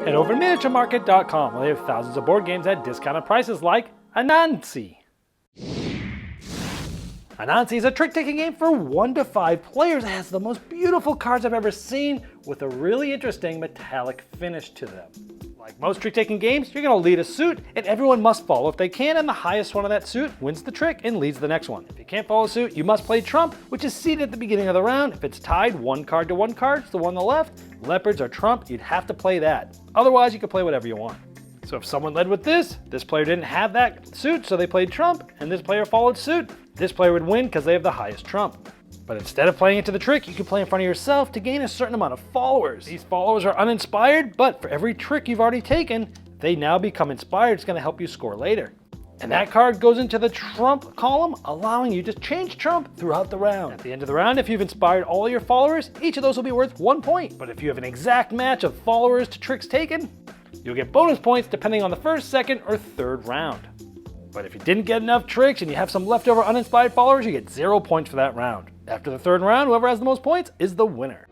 Head over to miniaturemarket.com where they have thousands of board games at discounted prices like Anansi. Anansi is a trick-taking game for 1 to 5 players. It has the most beautiful cards I've ever seen with a really interesting metallic finish to them. Like most trick-taking games, you're going to lead a suit and everyone must follow if they can, and the highest one of that suit wins the trick and leads the next one. If you can't follow suit, you must play trump, which is seated at the beginning of the round. If it's tied 1 card to 1 card, it's the one on the left. Leopards or trump, you'd have to play that. Otherwise, you can play whatever you want. So if someone led with this player didn't have that suit, so they played trump, and this player followed suit, this player would win because they have the highest trump. But instead of playing into the trick, you can play in front of yourself to gain a certain amount of followers. These followers are uninspired, but for every trick you've already taken, they now become inspired. It's going to help you score later. And that card goes into the trump column, allowing you to change trump throughout the round. At the end of the round, if you've inspired all your followers, each of those will be worth 1 point. But if you have an exact match of followers to tricks taken, you'll get bonus points depending on the first, second, or third round. But if you didn't get enough tricks and you have some leftover uninspired followers, you get 0 points for that round. After the third round, whoever has the most points is the winner.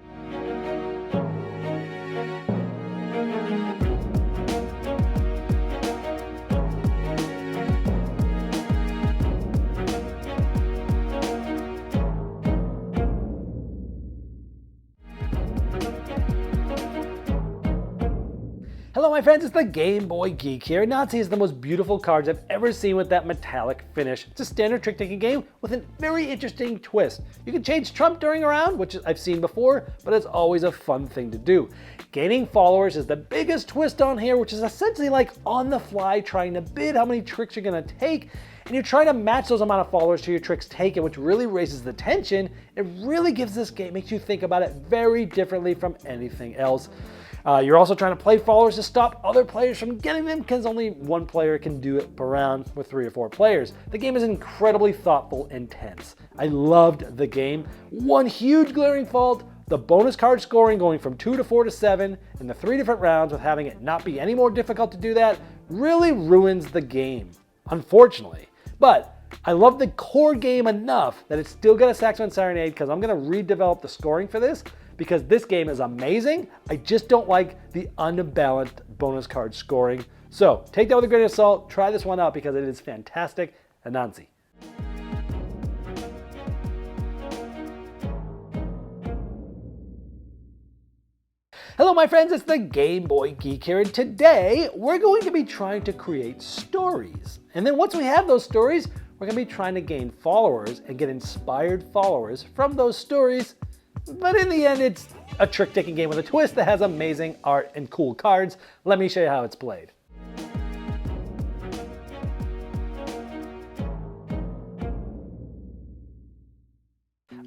Hello my friends, it's the Game Boy Geek here. Anansi is the most beautiful cards I've ever seen with that metallic finish. It's a standard trick-taking game with a very interesting twist. You can change trump during a round, which I've seen before, but it's always a fun thing to do. Gaining followers is the biggest twist on here, which is essentially like on the fly trying to bid how many tricks you're going to take, and you're trying to match those amount of followers to your tricks taken, which really raises the tension. It really gives this game, makes you think about it very differently from anything else. You're also trying to play followers to stop other players from getting them because only 1 player can do it per round with 3 or 4 players. The game is incredibly thoughtful and tense. I loved the game. One huge glaring fault, the bonus card scoring going from 2 to 4 to 7 in the 3 different rounds with having it not be any more difficult to do that really ruins the game, unfortunately. But I love the core game enough that it's still got a Saxophone Serenade because I'm going to redevelop the scoring for this because this game is amazing. I just don't like the unbalanced bonus card scoring. So take that with a grain of salt. Try this one out because it is fantastic. Anansi. Hello my friends, it's the Game Boy Geek here, and today we're going to be trying to create stories. And then once we have those stories, we're going to be trying to gain followers and get inspired followers from those stories. But in the end, it's a trick-taking game with a twist that has amazing art and cool cards. Let me show you how it's played.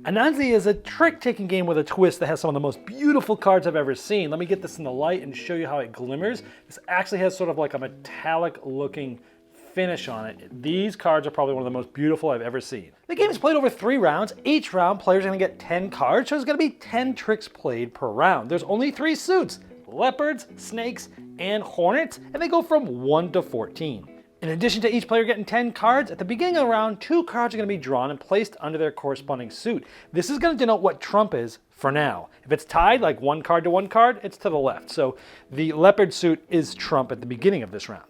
Anansi is a trick-taking game with a twist that has some of the most beautiful cards I've ever seen. Let me get this in the light and show you how it glimmers. This actually has sort of like a metallic-looking finish on it. These cards are probably one of the most beautiful I've ever seen. The game is played over 3 rounds. Each round, players are going to get 10 cards, so there's going to be 10 tricks played per round. There's only 3 suits: leopards, snakes, and hornets, and they go from 1 to 14. In addition to each player getting 10 cards, at the beginning of the round, 2 cards are going to be drawn and placed under their corresponding suit. This is going to denote what trump is for now. If it's tied, like 1 card to 1 card, it's to the left. So the leopard suit is trump at the beginning of this round.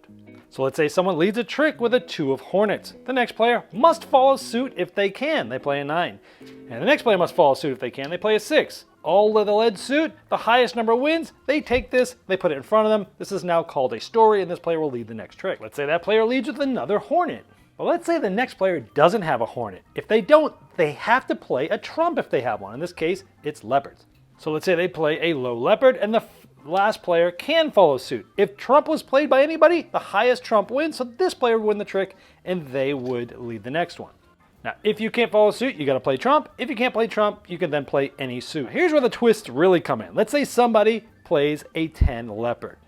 So let's say someone leads a trick with a 2 of hornets. The next player must follow suit if they can. They play a 9. And the next player must follow suit if they can. They play a 6. All with the led suit, the highest number wins. They take this, they put it in front of them. This is now called a story, and this player will lead the next trick. Let's say that player leads with another hornet. Well, let's say the next player doesn't have a hornet. If they don't, they have to play a trump if they have one. In this case, it's leopards. So let's say they play a low leopard, and the last player can follow suit. If trump was played by anybody, the highest trump wins, so this player would win the trick and they would lead the next one. Now, if you can't follow suit, you gotta play trump. If you can't play trump, you can then play any suit. Here's where the twists really come in. Let's say somebody plays a 10 leopard.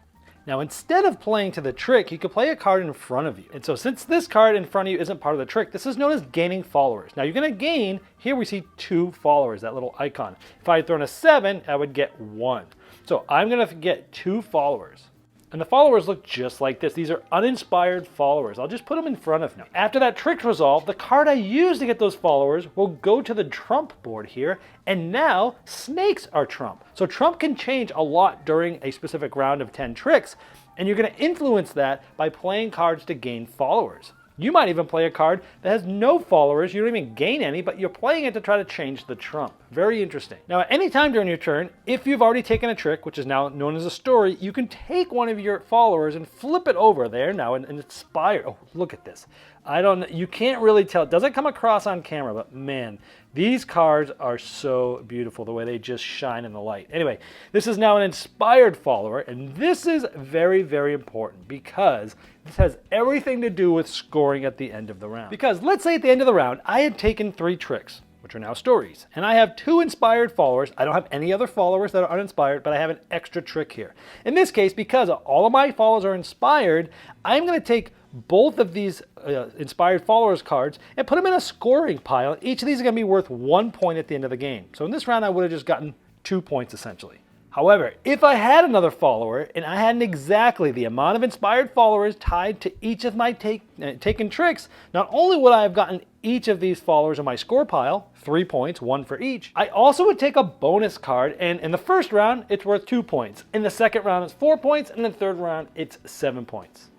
Now, instead of playing to the trick, you could play a card in front of you. And so since this card in front of you isn't part of the trick, this is known as gaining followers. Now you're gonna gain, here we see 2 followers, that little icon. If I had thrown a 7, I would get 1. So I'm gonna get 2 followers. And the followers look just like this. These are uninspired followers. I'll just put them in front of me. After that trick's resolved, the card I used to get those followers will go to the trump board here, and now snakes are trump. So trump can change a lot during a specific round of 10 tricks, and you're going to influence that by playing cards to gain followers. You might even play a card that has no followers, you don't even gain any, but you're playing it to try to change the trump. Very interesting. Now, at any time during your turn, if you've already taken a trick, which is now known as a story, you can take one of your followers and flip it over there now and inspire. Oh, look at this. You can't really tell. It doesn't come across on camera, but man, these cards are so beautiful the way they just shine in the light. Anyway, this is now an inspired follower, and this is very, very important because this has everything to do with scoring at the end of the round. Because let's say at the end of the round, I had taken 3 tricks, which are now stories, and I have 2 inspired followers. I don't have any other followers that are uninspired, but I have an extra trick here. In this case, because all of my followers are inspired, I'm going to take both of these inspired followers cards and put them in a scoring pile. Each of these are going to be worth 1 point at the end of the game. So in this round, I would have just gotten 2 points essentially. However, if I had another follower and I hadn't exactly the amount of inspired followers tied to each of my taken tricks, not only would I have gotten each of these followers in my score pile, 3 points, 1 for each, I also would take a bonus card, and in the first round, it's worth 2 points. In the second round, it's 4 points, and in the third round, it's 7 points.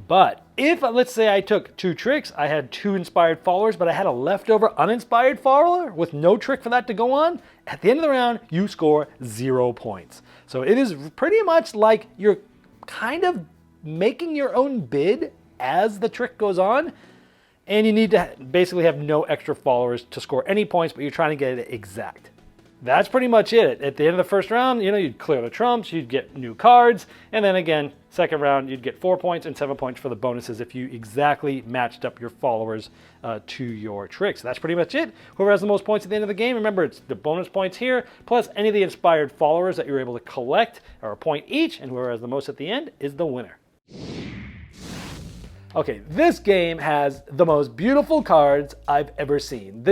But if, let's say I took 2 tricks, I had 2 inspired followers, but I had a leftover uninspired follower with no trick for that to go on, at the end of the round, you score 0 points. So it is pretty much like you're kind of making your own bid as the trick goes on, and you need to basically have no extra followers to score any points, but you're trying to get it exact. That's pretty much it. At the end of the first round, you'd clear the trumps, you'd get new cards, and then again, second round, you'd get 4 points and 7 points for the bonuses if you exactly matched up your followers to your tricks. That's pretty much it. Whoever has the most points at the end of the game, remember it's the bonus points here, plus any of the inspired followers that you're able to collect are a point each, and whoever has the most at the end is the winner. Okay, this game has the most beautiful cards I've ever seen.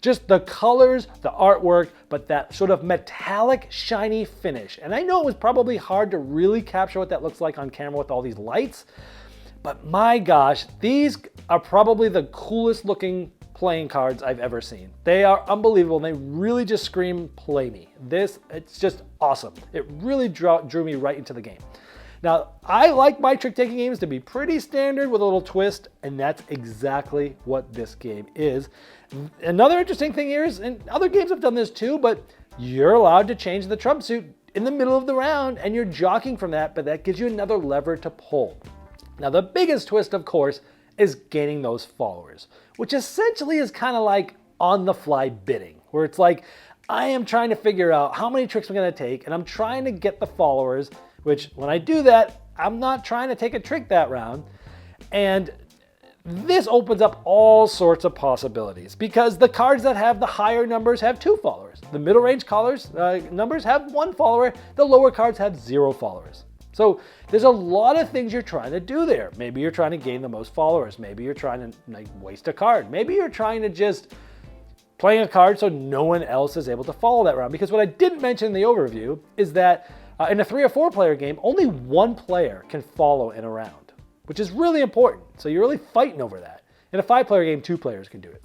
Just the colors, the artwork, but that sort of metallic, shiny finish. And I know it was probably hard to really capture what that looks like on camera with all these lights, but my gosh, these are probably the coolest looking playing cards I've ever seen. They are unbelievable. They really just scream, play me. It's just awesome. It really drew me right into the game. Now, I like my trick-taking games to be pretty standard with a little twist, and that's exactly what this game is. Another interesting thing here is, and other games have done this too, but you're allowed to change the trump suit in the middle of the round, and you're jockeying from that, but that gives you another lever to pull. Now, the biggest twist, of course, is gaining those followers, which essentially is kind of like on-the-fly bidding, where it's like, I am trying to figure out how many tricks I'm going to take, and I'm trying to get the followers, which when I do that, I'm not trying to take a trick that round. And this opens up all sorts of possibilities because the cards that have the higher numbers have 2 followers. The middle range numbers have 1 follower. The lower cards have 0 followers. So there's a lot of things you're trying to do there. Maybe you're trying to gain the most followers. Maybe you're trying to waste a card. Maybe you're trying to just playing a card so no one else is able to follow that round. Because what I didn't mention in the overview is that in a 3 or 4 player game, only 1 player can follow in a round, which is really important. So you're really fighting over that. In a 5 player game, 2 players can do it.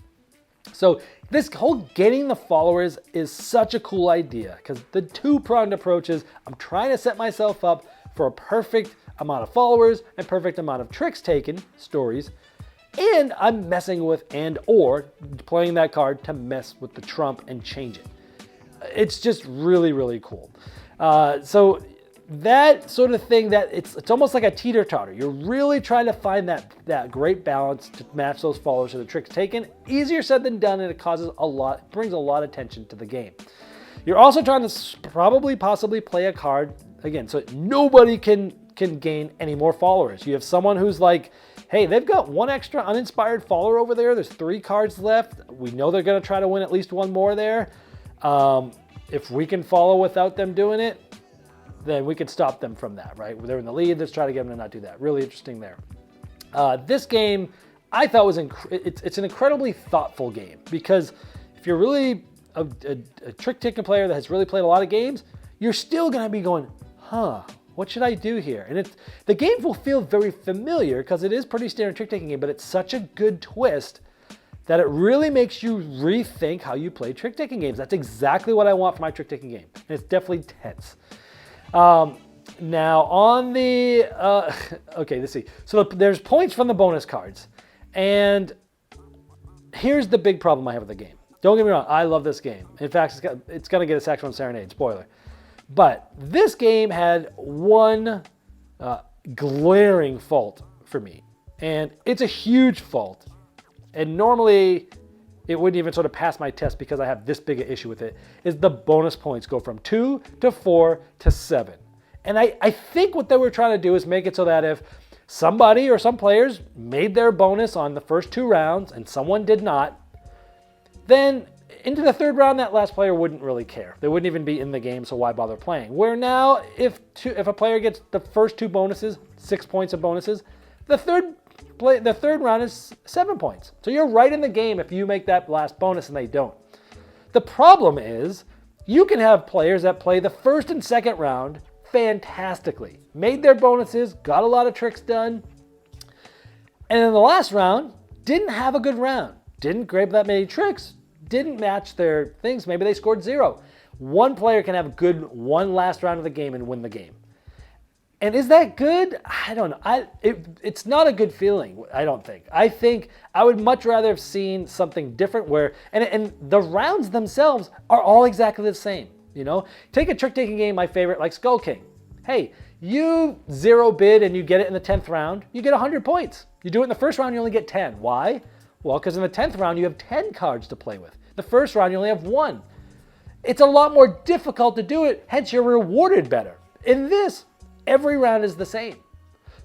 So this whole getting the followers is such a cool idea because the 2-pronged approach is I'm trying to set myself up for a perfect amount of followers and perfect amount of tricks taken, stories, and I'm messing with or playing that card to mess with the trump and change it. It's just really, really cool. So that sort of thing, that it's almost like a teeter-totter. You're really trying to find that great balance to match those followers to the tricks taken. Easier said than done, and it brings a lot of tension to the game. You're also trying to possibly play a card, again, so nobody can gain any more followers. You have someone who's like, hey, they've got 1 extra uninspired follower over there. There's 3 cards left. We know they're going to try to win at least 1 more there. If we can follow without them doing it, then we can stop them from that, right? They're in the lead. Let's try to get them to not do that. Really interesting there. This game, I thought it's an incredibly thoughtful game because if you're really a trick-taking player that has really played a lot of games, you're still going to be going, What should I do here? And the game will feel very familiar because it is pretty standard trick-taking game, but it's such a good twist that it really makes you rethink how you play trick-taking games. That's exactly what I want for my trick-taking game. And it's definitely tense. Now on the, okay, let's see. So there's points from the bonus cards. And here's the big problem I have with the game. Don't get me wrong, I love this game. In fact, it's gonna get a Saxophone Serenade, spoiler. But this game had one glaring fault for me. And it's a huge fault. And normally it wouldn't even sort of pass my test because I have this big an issue with it, is the bonus points go from 2 to 4 to 7. And I think what they were trying to do is make it so that if somebody or some players made their bonus on the first 2 rounds and someone did not, then into the 3rd round, that last player wouldn't really care. They wouldn't even be in the game, so why bother playing? Where now, if a player gets the first 2 bonuses, 6 points of bonuses, the third round is 7 points. So you're right in the game if you make that last bonus and they don't. The problem is you can have players that play the 1st and 2nd round fantastically, made their bonuses, got a lot of tricks done, and in the last round, didn't have a good round, didn't grab that many tricks, didn't match their things, maybe they scored 0. One player can have a good one last round of the game and win the game. And is that good? I don't know. It's not a good feeling, I don't think. I think I would much rather have seen something different where, and the rounds themselves are all exactly the same. You know, take a trick-taking game, my favorite, like Skull King. Hey, you 0 bid and you get it in the 10th round, you get 100 points. You do it in the 1st round, you only get 10. Why? Well, because in the 10th round, you have 10 cards to play with. The 1st round, you only have 1. It's a lot more difficult to do it, hence you're rewarded better. In this, every round is the same.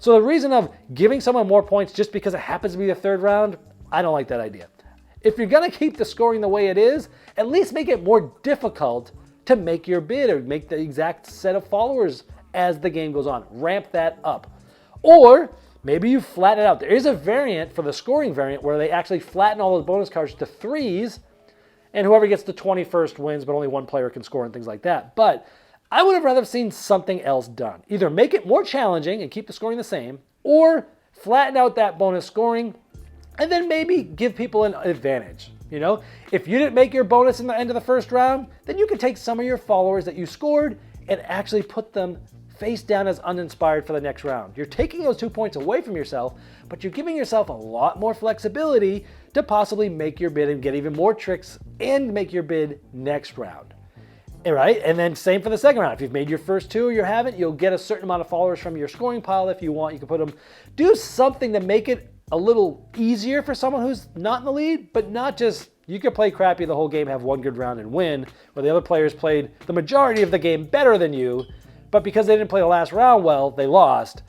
So the reason of giving someone more points just because it happens to be the 3rd round, I don't like that idea. If you're gonna keep the scoring the way it is, at least make it more difficult to make your bid or make the exact set of followers as the game goes on. Ramp that up. Or maybe you flatten it out. There is a variant for the scoring variant where they actually flatten all those bonus cards to 3s, and whoever gets the 21st wins, but only one player can score and things like that. But I would have rather seen something else done. Either make it more challenging and keep the scoring the same, or flatten out that bonus scoring and then maybe give people an advantage. You know, if you didn't make your bonus in the end of the 1st round, then you could take some of your followers that you scored and actually put them face down as uninspired for the next round. You're taking those 2 points away from yourself, but you're giving yourself a lot more flexibility to possibly make your bid and get even more tricks and make your bid next round. All right, and then same for the 2nd round. If you've made your first 2 or you haven't, you'll get a certain amount of followers from your scoring pile if you want. You can put them, do something to make it a little easier for someone who's not in the lead, but not just, you could play crappy the whole game, have one good round and win, where the other players played the majority of the game better than you, but because they didn't play the last round well, they lost.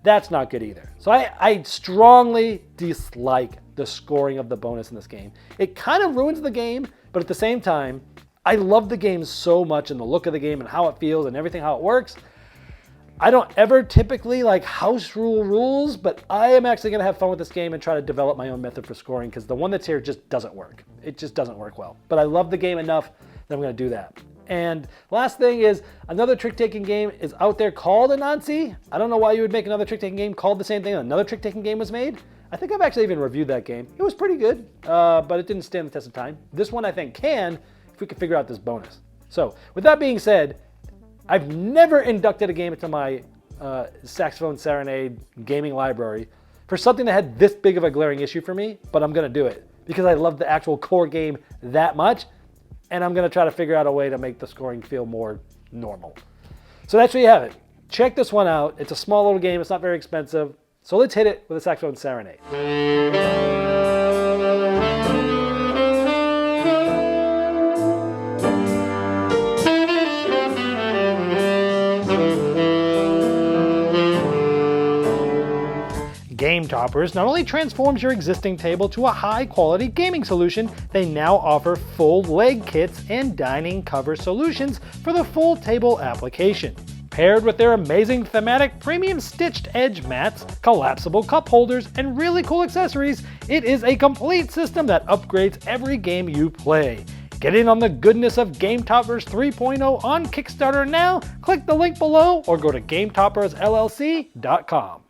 That's not good either. So I strongly dislike the scoring of the bonus in this game. It kind of ruins the game, but at the same time, I love the game so much and the look of the game and how it feels and everything, how it works. I don't ever typically like house rule rules, but I am actually going to have fun with this game and try to develop my own method for scoring because the one that's here just doesn't work. It just doesn't work well. But I love the game enough that I'm going to do that. And last thing is, another trick-taking game is out there called Anansi. I don't know why you would make another trick-taking game called the same thing. Another trick-taking game was made. I think I've actually even reviewed that game. It was pretty good, but it didn't stand the test of time. This one I think can, if we can figure out this bonus. So with that being said, I've never inducted a game into my Saxophone Serenade gaming library for something that had this big of a glaring issue for me, but I'm going to do it because I love the actual core game that much, and I'm going to try to figure out a way to make the scoring feel more normal. So that's where you have it. Check this one out. It's a small little game. It's not very expensive. So let's hit it with a Saxophone Serenade. Game Toppers not only transforms your existing table to a high-quality gaming solution, they now offer full leg kits and dining cover solutions for the full table application. Paired with their amazing thematic premium stitched edge mats, collapsible cup holders, and really cool accessories, it is a complete system that upgrades every game you play. Get in on the goodness of Game Toppers 3.0 on Kickstarter now. Click the link below or go to GameToppersLLC.com.